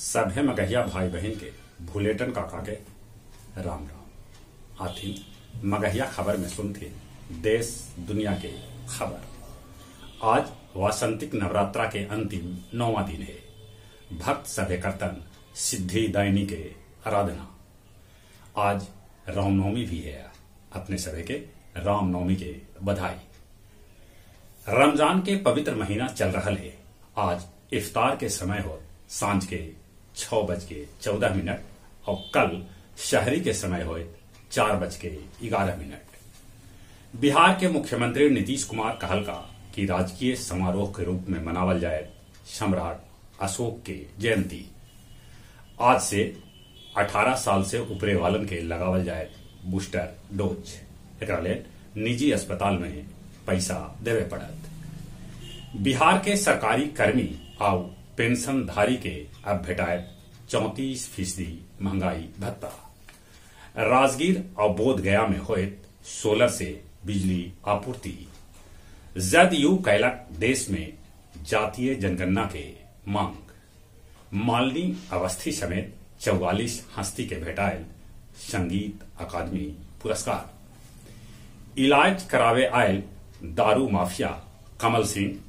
सभे मगहिया भाई बहन के भूलेटन काका के राम राम। आथिन मगहिया खबर में सुनते देश दुनिया के खबर। आज वासंतिक नवरात्रा के अंतिम 9वां दिन है। भक्त सभे करतन सिद्धि दायनी के आराधना। आज रामनवमी भी है। अपने सभे के रामनवमी के बधाई। रमजान के पवित्र महीना चल रहा है। आज इफ्तार के समय हो सांझ के 6:14 और कल शहरी के समय हो 4:11। बिहार के मुख्यमंत्री नीतीश कुमार कहल का कि राजकीय समारोह के रूप में मनावल जाए सम्राट अशोक के जयंती। आज से 18 साल से ऊपरे वालन के लगावल जाए बूस्टर डोज। एकरा ले निजी अस्पताल में पैसा देवे पड़त। बिहार के सरकारी कर्मी और पेंशनधारी के अब भेटाए 34% महंगाई भत्ता। राजगीर और बोध गया में होए सोलर से बिजली आपूर्ति। जदयू कैलक देश में जातीय जनगणना के मांग। मालिनी अवस्थी समेत 44 हस्ती के भेटायल संगीत अकादमी पुरस्कार। इलाज करावे आयल दारू माफिया कमल सिंह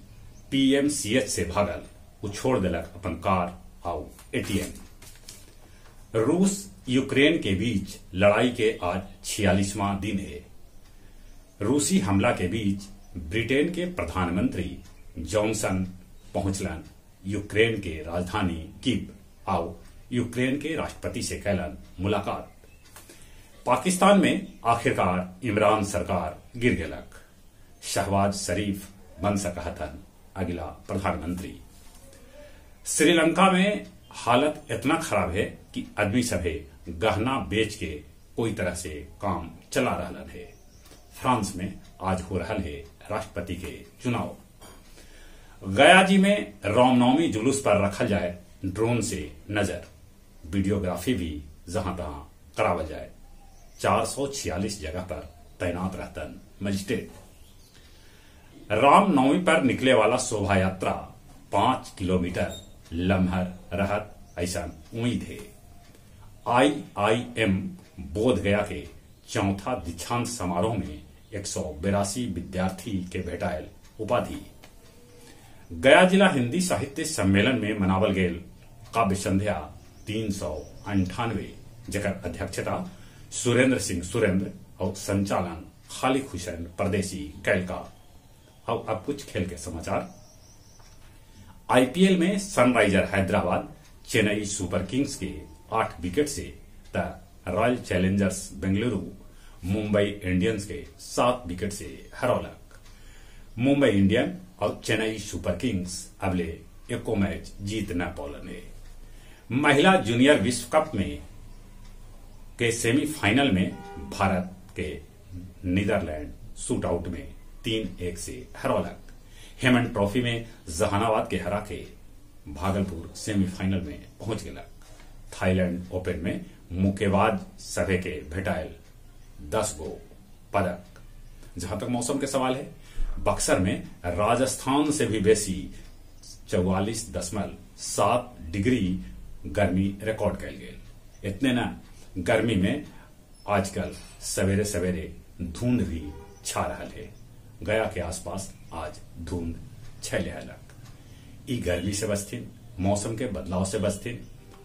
पीएमसीएच से भागल। वो छोड़ दिलक अपन कार और एटीएम। रूस यूक्रेन के बीच लड़ाई के आज 46वां दिन है। रूसी हमला के बीच ब्रिटेन के प्रधानमंत्री जॉनसन पहुंचलन यूक्रेन के राजधानी कीव और यूक्रेन के राष्ट्रपति से कैलन मुलाकात। पाकिस्तान में आखिरकार इमरान सरकार गिर गेलक। शहबाज शरीफ बन सकहतन अगला प्रधानमंत्री। श्रीलंका में हालत इतना खराब है कि आदमी सभे गहना बेच के कोई तरह से काम चला रहा है। फ्रांस में आज हो रहा है राष्ट्रपति के चुनाव। गया जी में रामनवमी जुलूस पर रखा जाए ड्रोन से नजर। वीडियोग्राफी भी जहां तहां करावल जाए। 446 जगह पर तैनात रहतन मजिस्ट्रेट। रामनवमी पर निकले वाला शोभा यात्रा 5 किलोमीटर लम्हर रहत ऐसा उम्मीद है। IIM बोध गया के चौथा दीक्षांत समारोह में 182 विद्यार्थी के भेटायल उपाधि। गया जिला हिंदी साहित्य सम्मेलन में मनावल गेल काव्य संध्या 398 जकर अध्यक्षता सुरेंद्र सिंह सुरेंद्र और संचालन खालिद हुसैन परदेसी कैल का। और अब कुछ खेल के समाचार। आईपीएल में Sunriser Hyderabad Chennai super Kings के 8 विकेट से त royal Challengers Bengaluru Mumbai Indians के 7 विकेट से हरौलक। मुंबई इंडियन और चेन्नई सुपर किंग्स अगले एको मैच जीत न पौलन है। महिला जूनियर विश्व कप में के सेमीफाइनल में भारत के नीदरलैंड शूटआउट में 3-1 से हरौलक। हेमन ट्रॉफी में जहानाबाद के हरा के भागलपुर सेमीफाइनल में पहुंच गलक। थाईलैंड ओपन में मुक्केबाज सभे के भेटायल 10 गो पदक। जहां तक मौसम के सवाल है, बक्सर में राजस्थान से भी बेसी 44.7 डिग्री गर्मी रिकॉर्ड कैल गेल। इतने न गर्मी में आजकल सवेरे सवेरे धुंध भी छा रहा है। गया के आसपास आज धुंध छैले हलक। ई गर्मी से बचथिन, मौसम के बदलाव से बचथिन,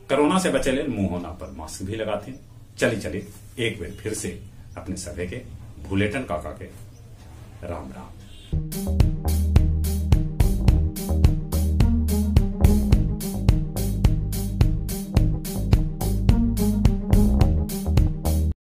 कोरोना से बचे ले मुंह होना पर मास्क भी लगाथिन। चली एक बार फिर से अपने सभे के भूलेटन काका के राम राम।